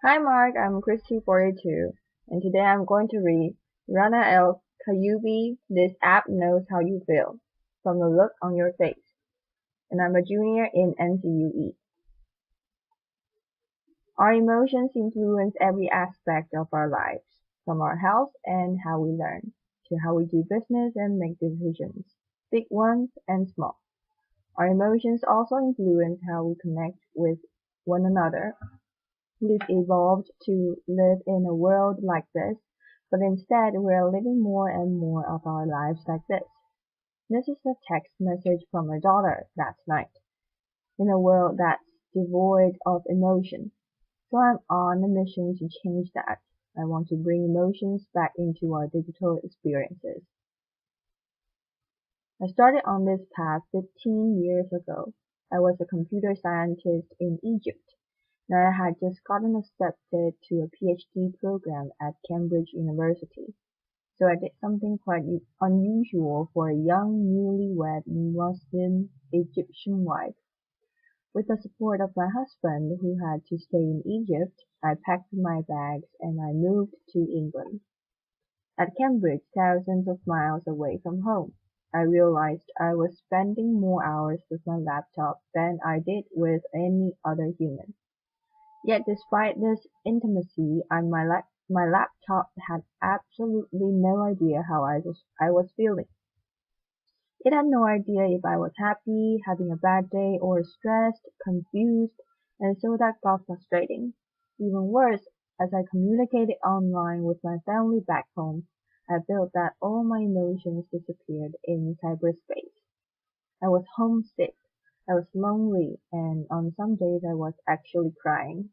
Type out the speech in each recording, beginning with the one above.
Hi Mark, I'm Christy42, and today I'm going to read Rana Kaliouby, This App Knows How You Feel, from the look on your face, and I'm a junior in NCUE. Our emotions influence every aspect of our lives, from our health and how we learn, to how we do business and make decisions, big ones and small. Our emotions also influence how we connect with one another. We've evolved to live in a world like this, but instead we're living more and more of our lives like this. This is a text message from my daughter last night. In a world that's devoid of emotion. So I'm on a mission to change that. I want to bring emotions back into our digital experiences. I started on this path 15 years ago. I was a computer scientist in Egypt. And I had just gotten accepted to a PhD program at Cambridge University. So I did something quite unusual for a young newlywed Muslim Egyptian wife. With the support of my husband, who had to stay in Egypt, I packed my bags and I moved to England. At Cambridge, thousands of miles away from home, I realized I was spending more hours with my laptop than I did with any other human. Yet despite this intimacy, my laptop had absolutely no idea how I was feeling. It had no idea if I was happy, having a bad day, or stressed, confused, and so that got frustrating. Even worse, as I communicated online with my family back home, I felt that all my emotions disappeared in cyberspace. I was homesick, I was lonely, and on some days I was actually crying.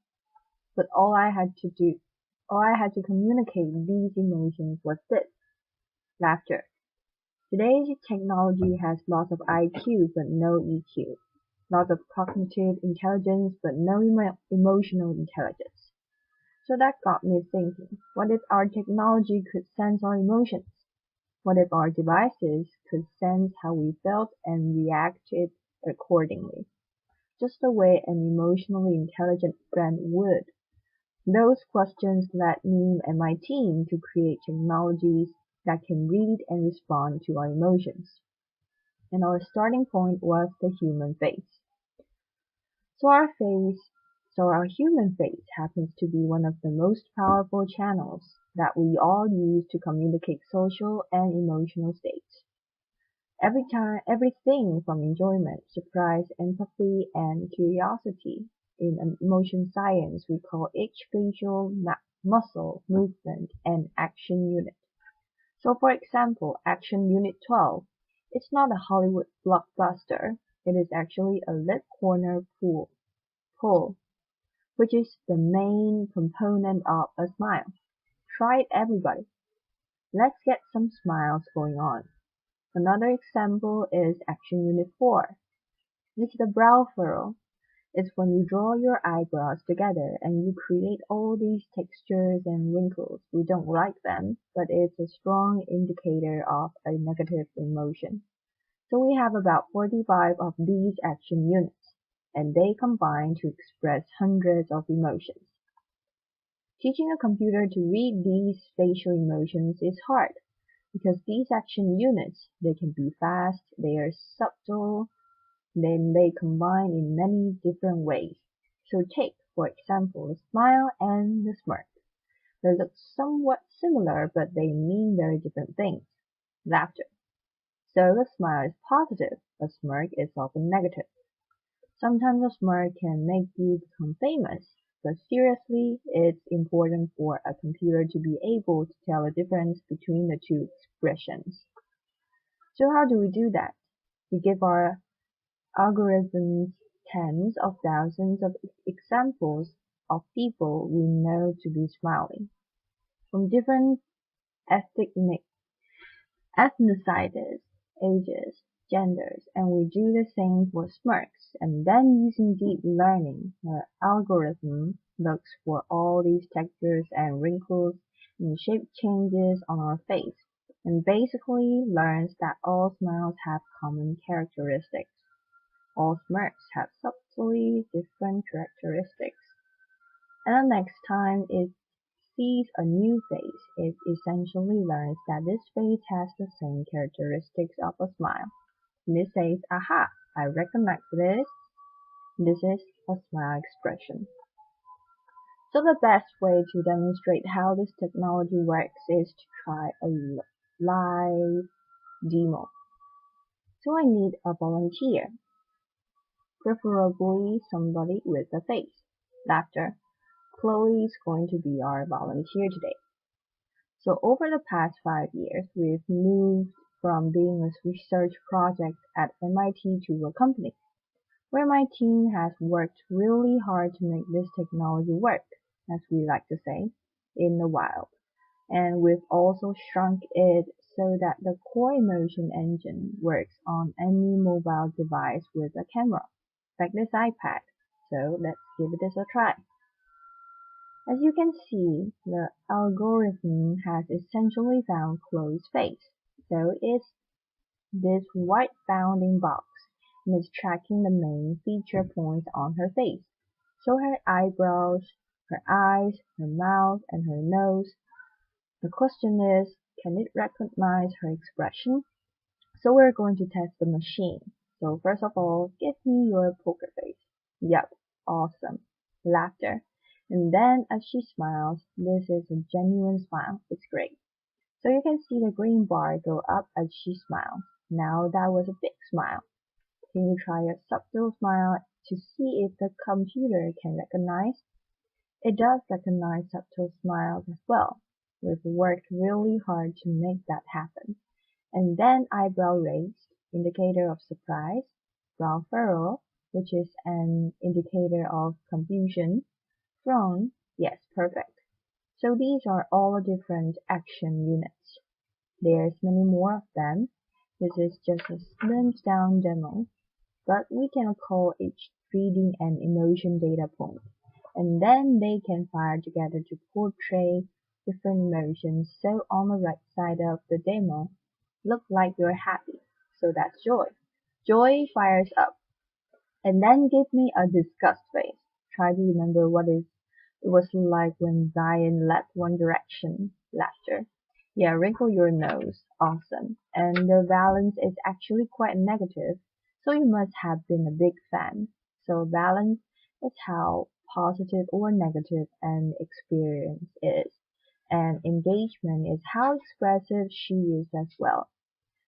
But all I had to communicate these emotions was this: laughter. Today's technology has lots of IQ but no EQ, lots of cognitive intelligence but no emotional intelligence. So that got me thinking, what if our technology could sense our emotions? What if our devices could sense how we felt and reacted accordingly, just the way an emotionally intelligent friend would? Those questions led me and my team to create technologies that can read and respond to our emotions. And our starting point was the human face. So our face, so our human face happens to be one of the most powerful channels that we all use to communicate social and emotional states. Everything from enjoyment, surprise, empathy, and curiosity. In emotion science, we call each facial muscle movement an action unit. So for example, action unit 12, it's not a Hollywood blockbuster. It is actually a lip corner pull, which is the main component of a smile. Try it everybody. Let's get some smiles going on. Another example is action unit 4. It's the brow furrow. It's when you draw your eyebrows together and you create all these textures and wrinkles. We don't like them, but it's a strong indicator of a negative emotion. So we have about 45 of these action units, and they combine to express hundreds of emotions. Teaching a computer to read these facial emotions is hard because these action units, they can be fast, they are subtle, then they combine in many different ways. So take, for example, the smile and the smirk. They look somewhat similar, but they mean very different things. Laughter. So the smile is positive, a smirk is often negative. Sometimes a smirk can make you become famous, but seriously, it's important for a computer to be able to tell the difference between the two expressions. So how do we do that? We give our algorithms tens of thousands of examples of people we know to be smiling, from different ethnic ethnicities, ages, genders, and we do the same for smirks, and then using deep learning, the algorithm looks for all these textures and wrinkles and shape changes on our face, and basically learns that all smiles have common characteristics. All smirks have subtly different characteristics. And the next time it sees a new face, it essentially learns that this face has the same characteristics of a smile. And it says, aha, I recognize this. This is a smile expression. So the best way to demonstrate how this technology works is to try a live demo. So I need a volunteer, preferably somebody with a face. Laughter. Chloe is going to be our volunteer today. So over the past 5 years, we've moved from being a research project at MIT to a company, where my team has worked really hard to make this technology work, as we like to say, in the wild. And we've also shrunk it so that the core emotion engine works on any mobile device with a camera, like this iPad. So let's give this a try. As you can see, the algorithm has essentially found Chloe's face. So it's this white bounding box and is tracking the main feature points on her face. So her eyebrows, her eyes, her mouth, and her nose. The question is, can it recognize her expression? So we're going to test the machine. So first of all, give me your poker face. Yep, awesome. Laughter. And then as she smiles, this is a genuine smile. It's great. So you can see the green bar go up as she smiles. Now that was a big smile. Can you try a subtle smile to see if the computer can recognize? It does recognize subtle smiles as well. We've worked really hard to make that happen. And then eyebrow raised, indicator of surprise, brow furrow, which is an indicator of confusion, frown, yes, perfect. So these are all different action units. There's many more of them. This is just a slimmed down demo, but we can call each reading an emotion data point. And then they can fire together to portray different emotions. So on the right side of the demo, look like you're happy. So that's joy. Joy fires up. And then give me a disgust face. Try to remember what it was like when Zion left One Direction. Laughter. Yeah, wrinkle your nose. Awesome. And the balance is actually quite negative, so you must have been a big fan. So balance is how positive or negative an experience is, and engagement is how expressive she is as well.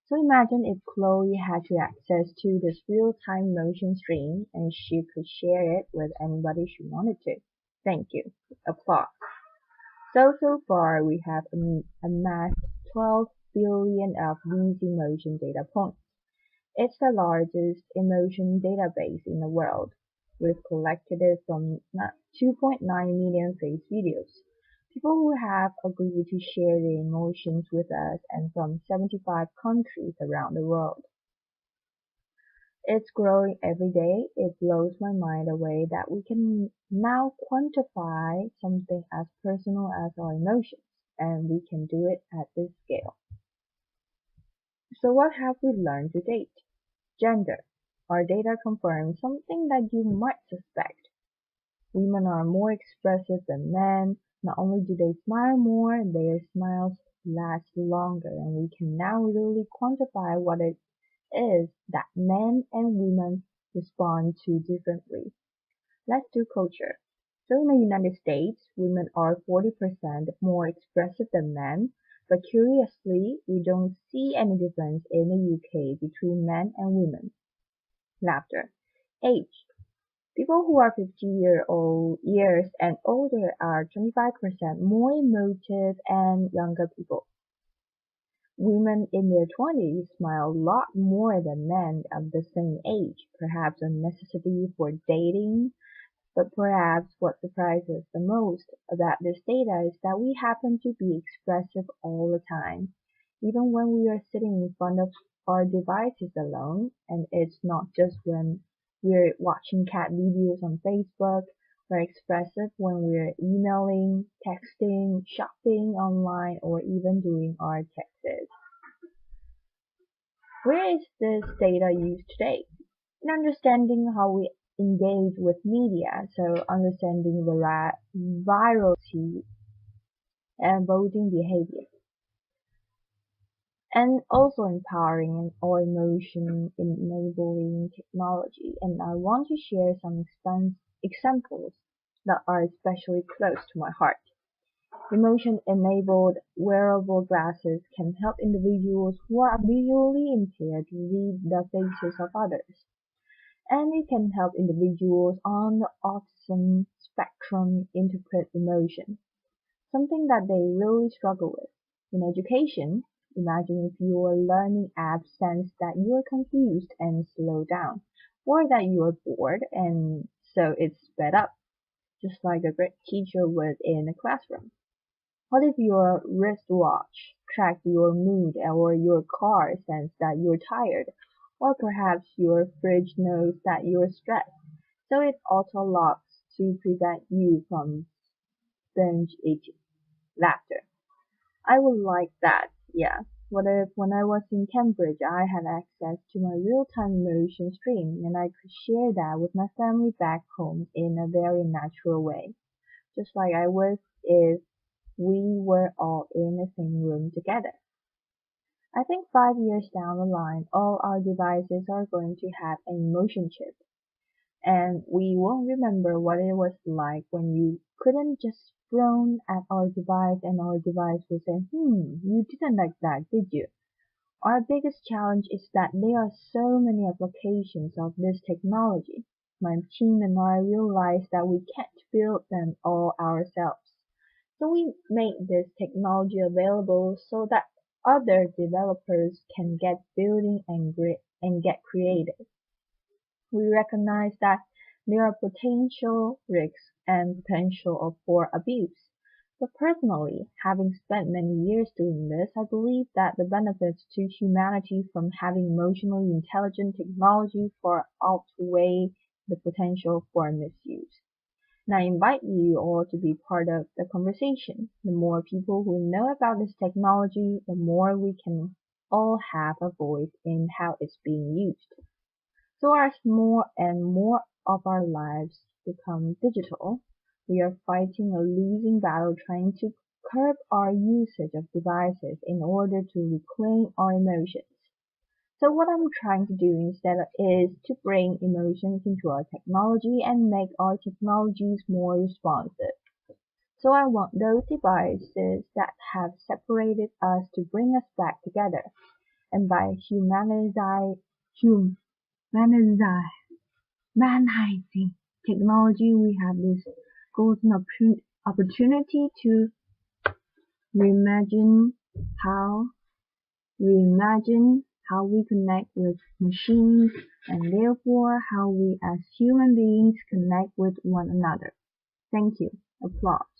So imagine if Chloe had to access to this real-time motion stream and she could share it with anybody she wanted to. Thank you. Applause. So far we have amassed 12 billion of these emotion data points. It's the largest emotion database in the world. We've collected it from 2.9 million face videos. People who have agreed to share their emotions with us and from 75 countries around the world. It's growing every day. It blows my mind away that we can now quantify something as personal as our emotions, and we can do it at this scale. So what have we learned to date? Gender. Our data confirms something that you might suspect. Women are more expressive than men. Not only do they smile more, their smiles last longer, and we can now really quantify what it is that men and women respond to differently. Let's do culture. So in the United States, women are 40% more expressive than men, but curiously, we don't see any difference in the UK between men and women. Laughter. Age. People who are 50 years and older are 25% more emotive and younger people. Women in their 20s smile a lot more than men of the same age, perhaps a necessity for dating, but perhaps what surprises the most about this data is that we happen to be expressive all the time, even when we are sitting in front of our devices alone, and it's not just when we're watching cat videos on Facebook. We're expressive when we're emailing, texting, shopping online, or even doing our taxes. Where is this data used today? In understanding how we engage with media, so understanding virality and voting behavior, and also empowering or emotion enabling technology. And I want to share some examples that are especially close to my heart. Emotion-enabled wearable glasses can help individuals who are visually impaired read the faces of others, and it can help individuals on the autism spectrum interpret emotion, something that they really struggle with. In education, imagine if your learning app sense that you are confused and slow down, or that you are bored and so it sped up, just like a great teacher would in a classroom. What if your wristwatch tracked your mood or your car sensed that you're tired? Or perhaps your fridge knows that you're stressed, so it auto locks to prevent you from binge eating. Laughter. I would like that, yeah. What if when I was in Cambridge I had access to my real-time emotion stream and I could share that with my family back home in a very natural way, just like I would if we were all in the same room together. I think 5 years down the line, all our devices are going to have an emotion chip, and we won't remember what it was like when you couldn't just frown at our device and our device will say, you didn't like that, did you? Our biggest challenge is that there are so many applications of this technology. My team and I realize that we can't build them all ourselves. So we made this technology available so that other developers can get building and get creative. We recognize that there are potential risks and potential for abuse. But personally, having spent many years doing this, I believe that the benefits to humanity from having emotionally intelligent technology far outweigh the potential for misuse. And I invite you all to be part of the conversation. The more people who know about this technology, the more we can all have a voice in how it's being used. So as more and more of our lives become digital, we are fighting a losing battle trying to curb our usage of devices in order to reclaim our emotions. So what I'm trying to do instead is to bring emotions into our technology and make our technologies more responsive. So I want those devices that have separated us to bring us back together. And by humanizing technology, we have this golden opportunity to reimagine how reimagine how we connect with machines and therefore how we as human beings connect with one another. Thank you. Applause.